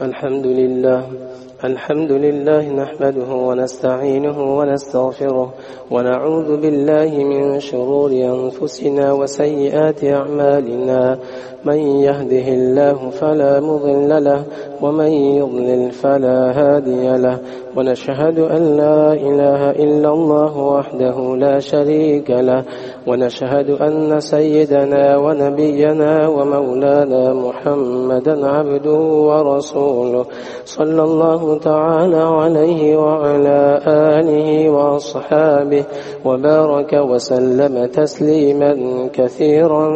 الحمد لله نحمده ونستعينه ونستغفره ونعوذ بالله من شرور أنفسنا وسيئات أعمالنا من يهده الله فلا مضل له ومن يضلل فلا هادي له ونشهد أن لا إله إلا الله وحده لا شريك له ونشهد أن سيدنا ونبينا ومولانا محمدا عبده ورسوله صلى الله تعالى عليه وعلى آله وأصحابه وبارك وسلم تسليما كثيرا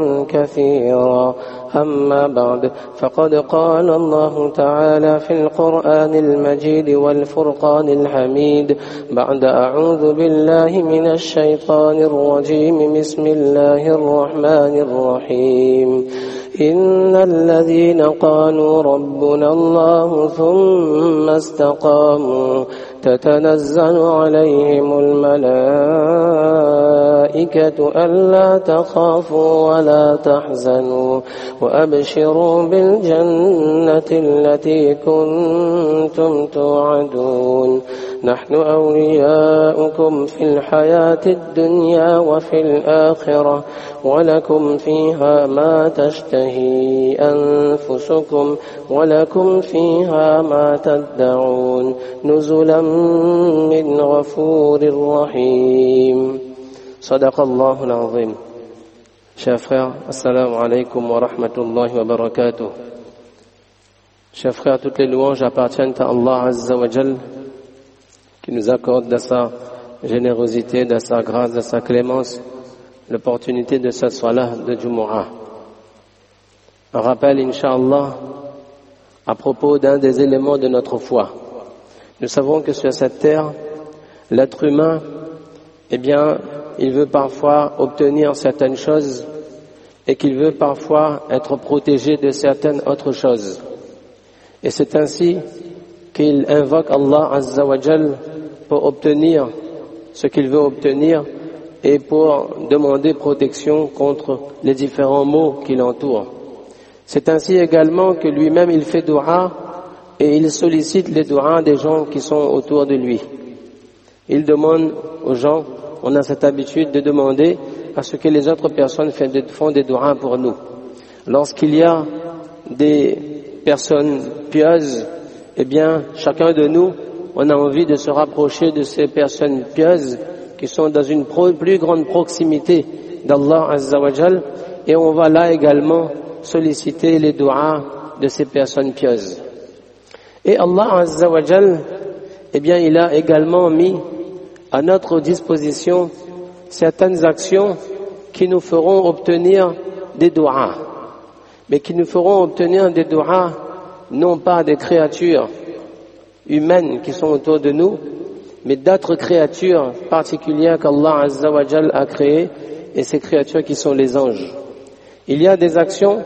أما بعد فقد قال الله تعالى في القرآن المجيد والفرقان الحميد بعد أعوذ بالله من الشيطان الرجيم بسم الله الرحمن الرحيم إن الذين قالوا ربنا الله ثم استقاموا تتنزل عليهم الملائكة ألا تخافوا ولا تحزنوا وأبشروا بالجنة التي كنتم توعدون نحن أولياؤكم في الحياة الدنيا وفي الآخرة ولكم فيها ما تشتهي أنفسكم ولكم فيها ما تدعون نزلا من غفور رحيم صدق الله العظيم. Chers frères, assalamu alaikum wa rahmatullahi wa barakatuh. Chers frères, toutes les louanges appartiennent à Allah Azza wa Jal, qui nous accorde de sa générosité, de sa grâce, de sa clémence, l'opportunité de cette salat de Jumu'ah. Un rappel, Inch'Allah, à propos d'un des éléments de notre foi. Nous savons que sur cette terre, l'être humain, il veut parfois obtenir certaines choses et qu'il veut parfois être protégé de certaines autres choses. Et c'est ainsi qu'il invoque Allah Azza wa Jal pour obtenir ce qu'il veut obtenir et pour demander protection contre les différents maux qui l'entourent. C'est ainsi également que lui-même il fait dua et il sollicite les duas des gens qui sont autour de lui. Il demande aux gens, on a cette habitude de demander à ce que les autres personnes font des duas pour nous. Lorsqu'il y a des personnes pieuses, chacun de nous, on a envie de se rapprocher de ces personnes pieuses qui sont dans une plus grande proximité d'Allah Azza wa Jal, et on va là également solliciter les duas de ces personnes pieuses. Et Allah Azza wa Jal, il a également mis à notre disposition certaines actions qui nous feront obtenir des duas, mais qui nous feront obtenir des duas non pas des créatures humaines qui sont autour de nous, mais d'autres créatures particulières qu'Allah Azza wa Jal a créées, et ces créatures qui sont les anges. Il y a des actions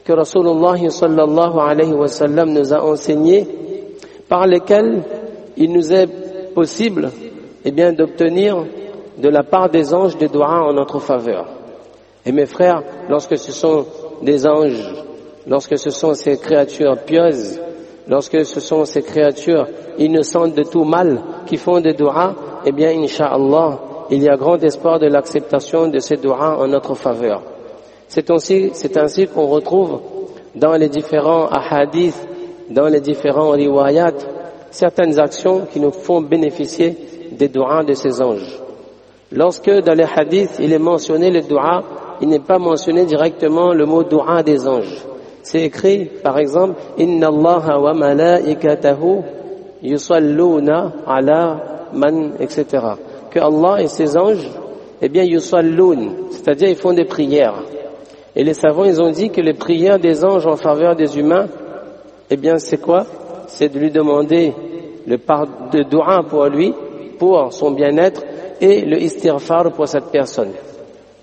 que Rasulullah sallallahu alayhi wa sallam nous a enseignées, par lesquelles il nous est possible d'obtenir de la part des anges des duas en notre faveur. Et mes frères, lorsque ce sont des anges, lorsque ce sont ces créatures pieuses, lorsque ce sont ces créatures innocentes de tout mal qui font des duas, Inch'Allah, il y a grand espoir de l'acceptation de ces duas en notre faveur. C'est ainsi qu'on retrouve dans les différents ahadiths, dans les différents riwayat, certaines actions qui nous font bénéficier des duas de ces anges. Lorsque dans les hadiths il est mentionné le dua, il n'est pas mentionné directement le mot dua des anges. C'est écrit, par exemple, Inna Allaha wa malaikatahu yusalluna ala man, etc. Que Allah et ses anges, yusallun, c'est-à-dire ils font des prières. Et les savants, ils ont dit que les prières des anges en faveur des humains, c'est quoi? C'est de lui demander le dua pour lui, pour son bien-être, et le istighfar pour cette personne.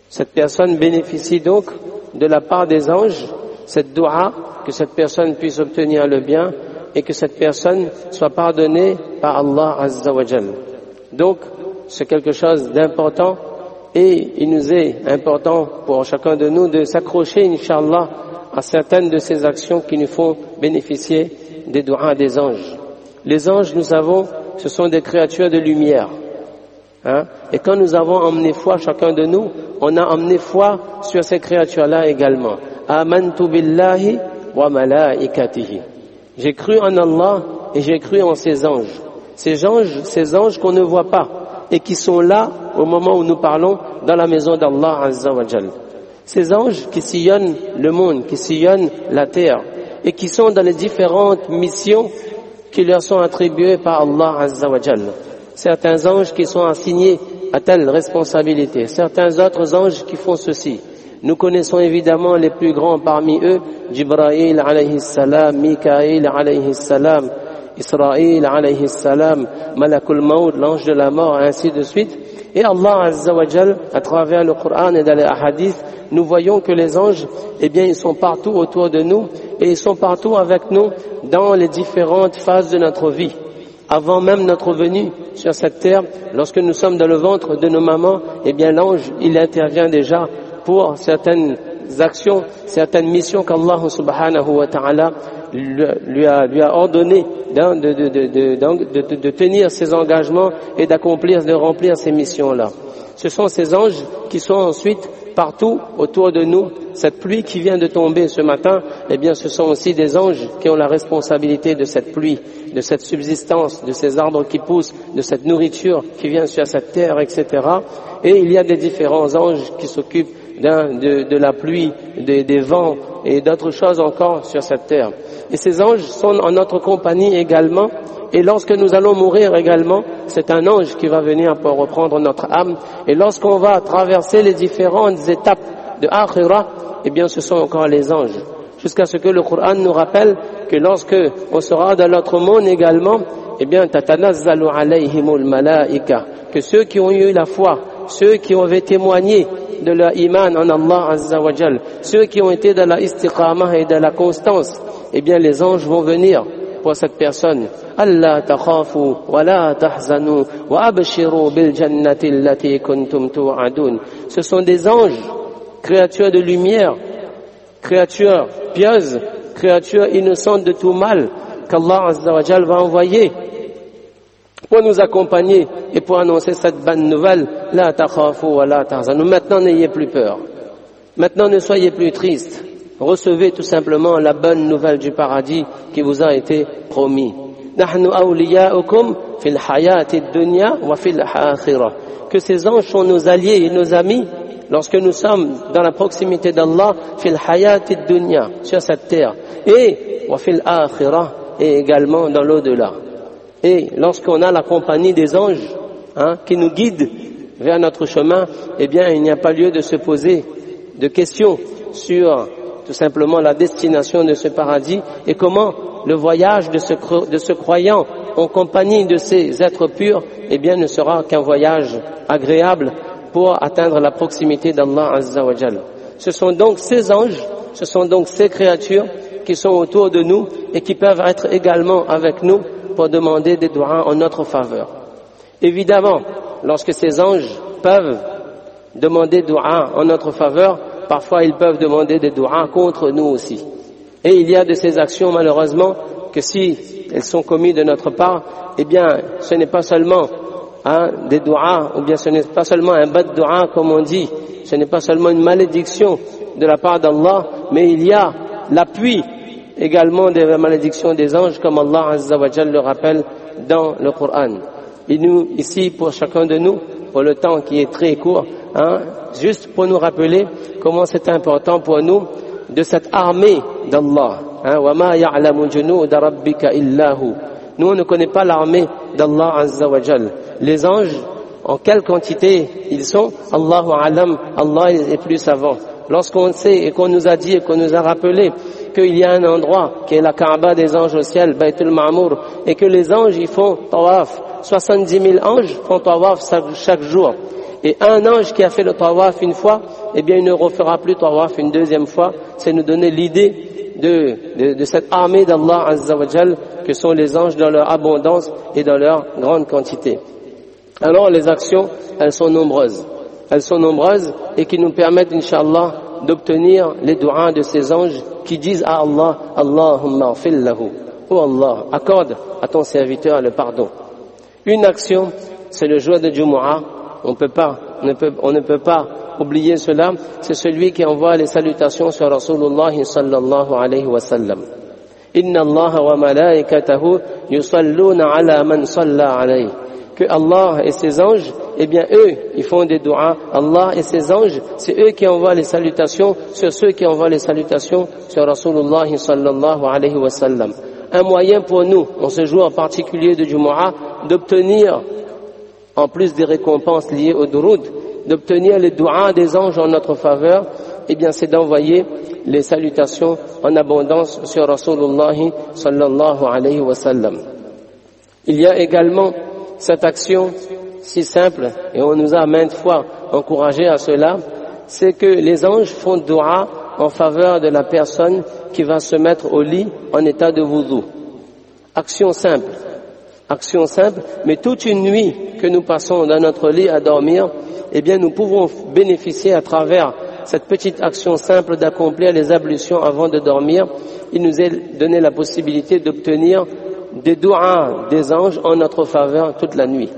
Cette personne bénéficie donc de la part des anges cette dua, que cette personne puisse obtenir le bien et que cette personne soit pardonnée par Allah Azza wa Jal. Donc, c'est quelque chose d'important et il nous est important pour chacun de nous de s'accrocher, Inch'Allah, à certaines de ces actions qui nous font bénéficier des du'as des anges. Les anges, nous savons, ce sont des créatures de lumière. Et quand nous avons emmené foi, chacun de nous, on a emmené foi sur ces créatures-là également. Amantu billahi wa malaikatihi. J'ai cru en Allah et j'ai cru en ses anges. Ces anges qu'on ne voit pas et qui sont là au moment où nous parlons dans la maison d'Allah Azza wa Jal. Ces anges qui sillonnent le monde, qui sillonnent la terre et qui sont dans les différentes missions qui leur sont attribuées par Allah Azza wa Jal. Certains anges qui sont assignés à telle responsabilité, certains autres anges qui font ceci. Nous connaissons évidemment les plus grands parmi eux, Jibril alayhi salam, Mikaïl alayhi salam, Israël alayhi salam, Malakul Maud, l'ange de la mort, ainsi de suite. Et Allah Azza wa Jal, à travers le Coran et dans les hadiths, nous voyons que les anges, eh bien, ils sont partout autour de nous et ils sont partout avec nous dans les différentes phases de notre vie. Avant même notre venue sur cette terre, lorsque nous sommes dans le ventre de nos mamans, eh bien, l'ange, il intervient déjà pour certaines actions, certaines missions qu'Allah subhanahu wa ta'ala lui a ordonné de tenir ses engagements et de remplir ces missions-là. Ce sont ces anges qui sont ensuite partout autour de nous. Cette pluie qui vient de tomber ce matin, eh bien, ce sont aussi des anges qui ont la responsabilité de cette pluie, de cette subsistance, de ces arbres qui poussent, de cette nourriture qui vient sur cette terre, etc. Et il y a des différents anges qui s'occupent de la pluie, des vents et d'autres choses encore sur cette terre. Et ces anges sont en notre compagnie également. Et lorsque nous allons mourir également, c'est un ange qui va venir pour reprendre notre âme. Et lorsqu'on va traverser les différentes étapes de Akhira, eh bien ce sont encore les anges. Jusqu'à ce que le Coran nous rappelle que lorsque on sera dans l'autre monde également, eh bien tatanazzalu alayhimul malaika, que ceux qui ont eu la foi, ceux qui ont témoigné de leur iman en Allah Azza wa Jal, ceux qui ont été dans la istiqamah et dans la constance, eh bien les anges vont venir pour cette personne. Allah takhafu wa la tahzanu wa abshiru bil jannati allati kuntum tu'adun. Ce sont des anges, créatures de lumière, créatures pieuses, créatures innocentes de tout mal qu'Allah Azza wa Jal va envoyer pour nous accompagner et pour annoncer cette bonne nouvelle. La takhafu wa la tahzanu. Maintenant, n'ayez plus peur. Maintenant, ne soyez plus tristes. Recevez tout simplement la bonne nouvelle du paradis qui vous a été promis. Nahnu awliya'ukum fil hayati dunya wa fil akhirah. Que ces anges sont nos alliés et nos amis lorsque nous sommes dans la proximité d'Allah, fil hayati dunya, sur cette terre, et wa fil akhirah, et également dans l'au-delà. Et lorsqu'on a la compagnie des anges qui nous guident vers notre chemin, eh bien il n'y a pas lieu de se poser de questions sur tout simplement la destination de ce paradis et comment le voyage de ce croyant en compagnie de ces êtres purs, eh bien ne sera qu'un voyage agréable pour atteindre la proximité d'Allah Azza wa Jal. Ce sont donc ces anges, ce sont donc ces créatures qui sont autour de nous et qui peuvent être également avec nous pour demander des doigts en notre faveur. Évidemment, lorsque ces anges peuvent demander doigts en notre faveur, parfois ils peuvent demander des doigts contre nous aussi. Et il y a de ces actions malheureusement que si elles sont commises de notre part, eh bien ce n'est pas seulement des doigts, ou bien ce n'est pas seulement un bad doigt comme on dit, ce n'est pas seulement une malédiction de la part d'Allah, mais il y a l'appui également des malédictions des anges comme Allah Azza wa Jal le rappelle dans le Coran. Et nous, ici, pour chacun de nous, pour le temps qui est très court, juste pour nous rappeler comment c'est important pour nous de cette armée d'Allah. وَمَا يَعْلَمُ جُنُودَ رَبِّكَ إِلَّا هُ. Nous, on ne connaît pas l'armée d'Allah Azza wa Jal. Les anges, en quelle quantité ils sont, Allahu Alam, Allah est plus savant. Lorsqu'on sait et qu'on nous a dit et qu'on nous a rappelé qu'il y a un endroit qui est la Kaaba des anges au ciel, Baytul Ma'mour, et que les anges ils font tawaf, 70 000 anges font tawaf chaque jour. Et un ange qui a fait le tawaf une fois, eh bien il ne refera plus tawaf une deuxième fois. C'est nous donner l'idée de cette armée d'Allah Azza wa Jal que sont les anges dans leur abondance et dans leur grande quantité. Alors les actions, elles sont nombreuses. Elles sont nombreuses et qui nous permettent, Inch'Allah, d'obtenir les du'as de ces anges qui disent à Allah, Allahumma fil lahu, Oh Allah, accorde à ton serviteur le pardon. Une action, c'est le jour de Jumu'ah. On ne peut pas oublier cela. C'est celui qui envoie les salutations sur Rasulullah sallallahu alayhi wa sallam. Inna Allah wa malaikatahu yusalluna ala man salla alayhi. Que Allah et ses anges, eh bien eux, ils font des du'as. Allah et ses anges, c'est eux qui envoient les salutations sur ceux qui envoient les salutations sur Rasulullah sallallahu alayhi wa sallam. Un moyen pour nous, en ce jour en particulier de Jumu'ah, d'obtenir, en plus des récompenses liées au durud, d'obtenir les du'as des anges en notre faveur, eh bien c'est d'envoyer les salutations en abondance sur Rasulullah sallallahu alayhi wa sallam. Il y a également cette action si simple, et on nous a maintes fois encouragé à cela, c'est que les anges font dua en faveur de la personne qui va se mettre au lit en état de wudu. Action simple, mais toute une nuit que nous passons dans notre lit à dormir, eh bien nous pouvons bénéficier à travers cette petite action simple d'accomplir les ablutions avant de dormir. Il nous est donné la possibilité d'obtenir des du'as des anges en notre faveur toute la nuit.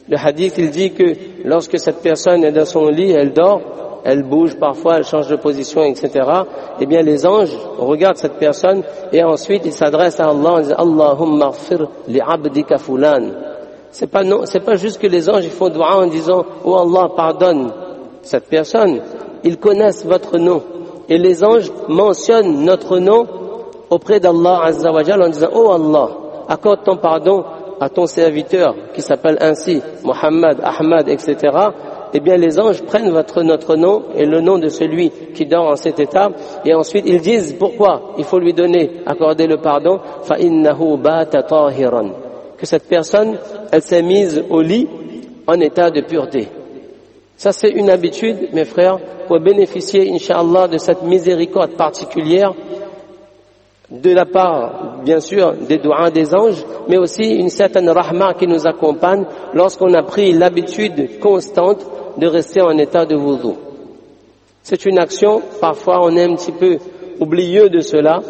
Le hadith, il dit que lorsque cette personne est dans son lit, elle dort, elle bouge parfois, elle change de position, etc. Eh bien, les anges regardent cette personne et ensuite ils s'adressent à Allah en disant Allahumma ighfir li abdika fulan. C'est pas juste que les anges ils font dua en disant oh Allah pardonne cette personne. Ils connaissent votre nom et les anges mentionnent notre nom auprès d'Allah Azza wa Jalla en disant oh Allah, accorde ton pardon à ton serviteur qui s'appelle ainsi Muhammad, Ahmad, etc. Eh bien les anges prennent notre nom et le nom de celui qui dort en cet état et ensuite ils disent pourquoi il faut lui accorder le pardon. فَإِنَّهُ بَاتَ طَاهِرًا. Que cette personne, elle s'est mise au lit en état de pureté. Ça c'est une habitude, mes frères, pour bénéficier, Inch'Allah, de cette miséricorde particulière de la part, bien sûr, des du'as des anges, mais aussi une certaine rahma qui nous accompagne lorsqu'on a pris l'habitude constante de rester en état de wudu. C'est une action, parfois on est un petit peu oublieux de cela,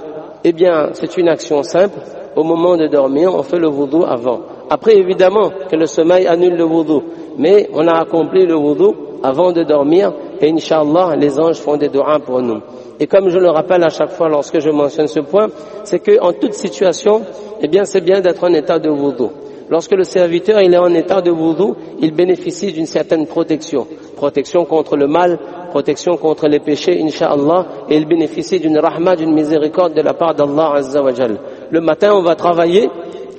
eh bien c'est une action simple, au moment de dormir on fait le wudu avant. Après évidemment que le sommeil annule le wudu, mais on a accompli le wudu avant de dormir et Inch'Allah les anges font des du'as pour nous. Et comme je le rappelle à chaque fois lorsque je mentionne ce point, c'est qu'en toute situation, eh bien c'est bien d'être en état de wudu. Lorsque le serviteur il est en état de wudu, il bénéficie d'une certaine protection. Protection contre le mal, protection contre les péchés, Inch'Allah, et il bénéficie d'une rahma, d'une miséricorde de la part d'Allah Azza wa Jal. Le matin on va travailler,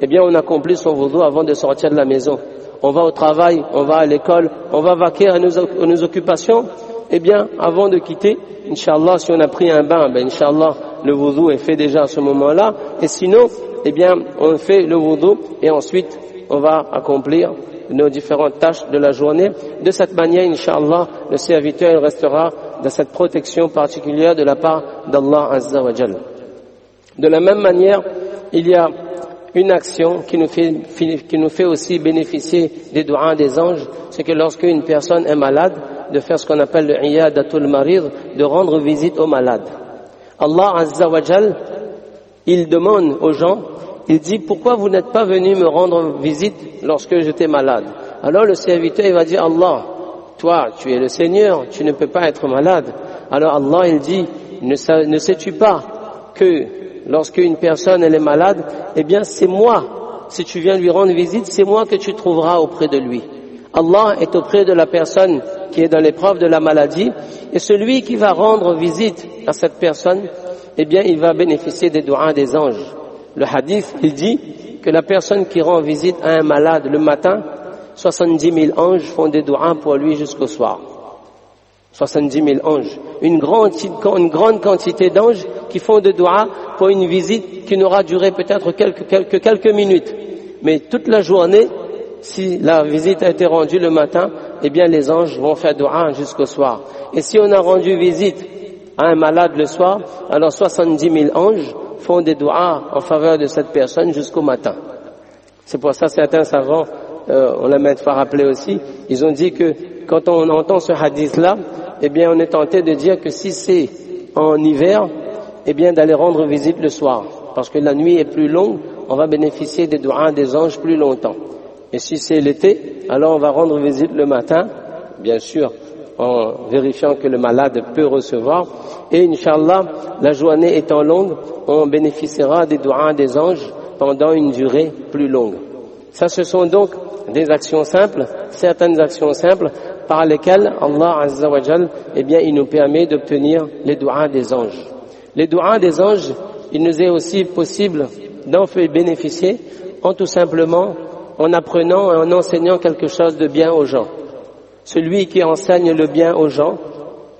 eh bien on accomplit son wudu avant de sortir de la maison. On va au travail, on va à l'école, on va vaquer à nos occupations, eh bien avant de quitter, Inch'Allah, si on a pris un bain, ben Inch'Allah, le wudu est fait déjà à ce moment-là. Et sinon, eh bien, on fait le wudu et ensuite, on va accomplir nos différentes tâches de la journée. De cette manière, Inch'Allah, le serviteur il restera dans cette protection particulière de la part d'Allah Azza wa Jal. De la même manière, il y a une action qui nous fait aussi bénéficier des du'as des anges, c'est que lorsque une personne est malade, de faire ce qu'on appelle le iyadatul marid, de rendre visite aux malades. Allah Azza wa Jal, il demande aux gens, il dit pourquoi vous n'êtes pas venus me rendre visite lorsque j'étais malade? Alors le serviteur il va dire Allah, toi tu es le Seigneur, tu ne peux pas être malade. Alors Allah il dit ne sais-tu pas que lorsque une personne elle est malade, eh bien c'est moi, si tu viens lui rendre visite, c'est moi que tu trouveras auprès de lui. Allah est auprès de la personne qui est dans l'épreuve de la maladie et celui qui va rendre visite à cette personne, eh bien il va bénéficier des du'as des anges. Le hadith, il dit que la personne qui rend visite à un malade le matin, 70 000 anges font des du'as pour lui jusqu'au soir. 70 000 anges. Une grande quantité d'anges qui font des du'as pour une visite qui n'aura duré peut-être quelques minutes. Mais toute la journée, si la visite a été rendue le matin, eh bien les anges vont faire du'a jusqu'au soir. Et si on a rendu visite à un malade le soir, alors 70 000 anges font des du'as en faveur de cette personne jusqu'au matin. C'est pour ça certains savants, on l'a maintes fois rappelé aussi, ils ont dit que quand on entend ce hadith-là, eh bien on est tenté de dire que si c'est en hiver, eh bien d'aller rendre visite le soir. Parce que la nuit est plus longue, on va bénéficier des du'as des anges plus longtemps. Et si c'est l'été, alors on va rendre visite le matin, bien sûr, en vérifiant que le malade peut recevoir. Et Inch'Allah, la journée étant longue, on bénéficiera des du'as des anges pendant une durée plus longue. Ça, ce sont donc des actions simples, certaines actions simples par lesquelles Allah Azza wa Jal, eh bien, il nous permet d'obtenir les du'as des anges. Les du'as des anges, il nous est aussi possible d'en faire bénéficier en tout simplement en apprenant et en enseignant quelque chose de bien aux gens. Celui qui enseigne le bien aux gens,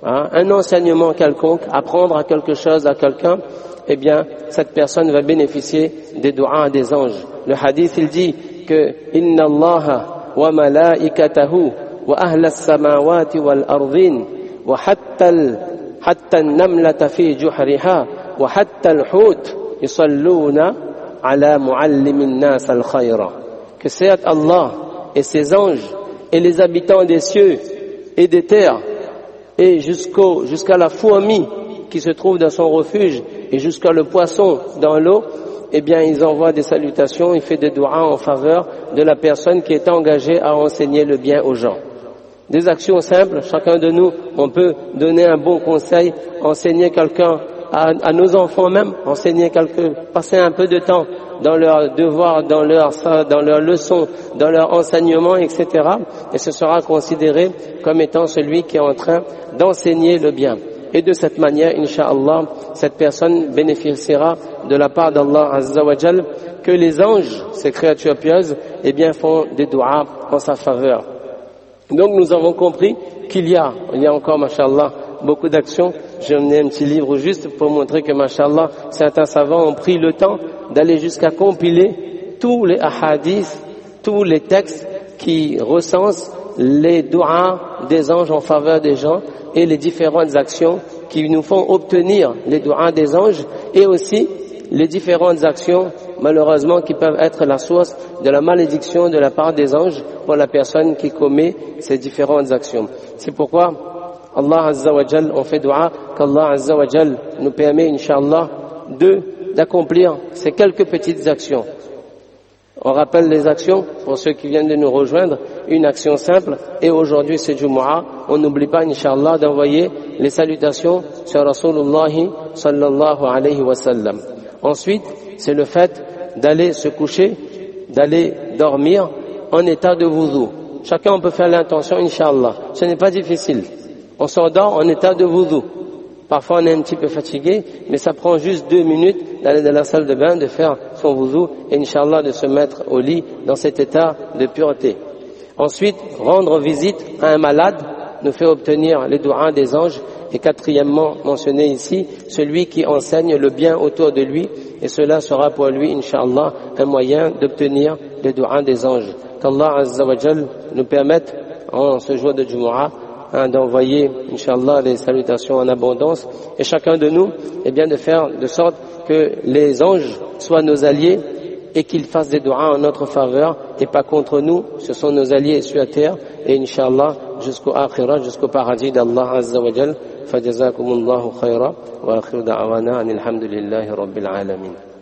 un enseignement quelconque, apprendre quelque chose à quelqu'un, eh bien, cette personne va bénéficier des du'as des anges. Le hadith, il dit que « Inna Allaha wa malaikatahu wa ahla as-samawati wal ardin wa hatta an-namlata fi juhriha wa hatta al-hut yusalluna ala muallimin nas al-khayra » que c'est Allah et ses anges et les habitants des cieux et des terres et jusqu'à la fourmi qui se trouve dans son refuge et jusqu'à le poisson dans l'eau, eh bien ils envoient des salutations, ils font des du'as en faveur de la personne qui est engagée à enseigner le bien aux gens. Des actions simples, chacun de nous, on peut donner un bon conseil, enseigner quelqu'un à nos enfants même, passer un peu de temps dans leurs devoirs, dans leurs leçons, dans leur enseignement, etc. Et ce sera considéré comme étant celui qui est en train d'enseigner le bien. Et de cette manière, Inch'Allah, cette personne bénéficiera de la part d'Allah Azza wa Jal que les anges, ces créatures pieuses, eh bien, font des du'as en sa faveur. Donc nous avons compris qu'il y a encore, mashallah, beaucoup d'actions. J'ai emmené un petit livre juste pour montrer que, mashallah, certains savants ont pris le temps d'aller jusqu'à compiler tous les ahadiths, tous les textes qui recensent les du'as des anges en faveur des gens et les différentes actions qui nous font obtenir les du'as des anges et aussi les différentes actions, malheureusement, qui peuvent être la source de la malédiction de la part des anges pour la personne qui commet ces différentes actions. C'est pourquoi Allah Azza wa Jal, on fait dua qu'Allah Azza wa Jal nous permet, Inch'Allah, d'accomplir ces quelques petites actions. On rappelle les actions pour ceux qui viennent de nous rejoindre, une action simple, et aujourd'hui c'est Jumu'ah, on n'oublie pas, Inch'Allah, d'envoyer les salutations sur Rasulullah sallallahu alayhi wa sallam. Ensuite, c'est le fait d'aller se coucher, d'aller dormir en état de wudu. Chacun peut faire l'intention, Inch'Allah. Ce n'est pas difficile. On s'endort en état de wudu. Parfois on est un petit peu fatigué, mais ça prend juste 2 minutes d'aller dans la salle de bain, de faire son wudu et Inch'Allah de se mettre au lit dans cet état de pureté. Ensuite, rendre visite à un malade nous fait obtenir les du'as des anges. Et quatrièmement, mentionné ici, celui qui enseigne le bien autour de lui, et cela sera pour lui, Inch'Allah, un moyen d'obtenir les du'as des anges. Qu'Allah Azza wa Jal nous permette, en ce jour de Jumu'ah, d'envoyer, Inch'Allah, les salutations en abondance, et chacun de nous, eh bien, de faire de sorte que les anges soient nos alliés, et qu'ils fassent des du'as en notre faveur, et pas contre nous, ce sont nos alliés sur la terre, et Inch'Allah, jusqu'au akhirah, jusqu'au paradis d'Allah Azza wa Jal. فجزاكم الله خيرا وآخر دعوانا أن الحمد لله رب العالمين.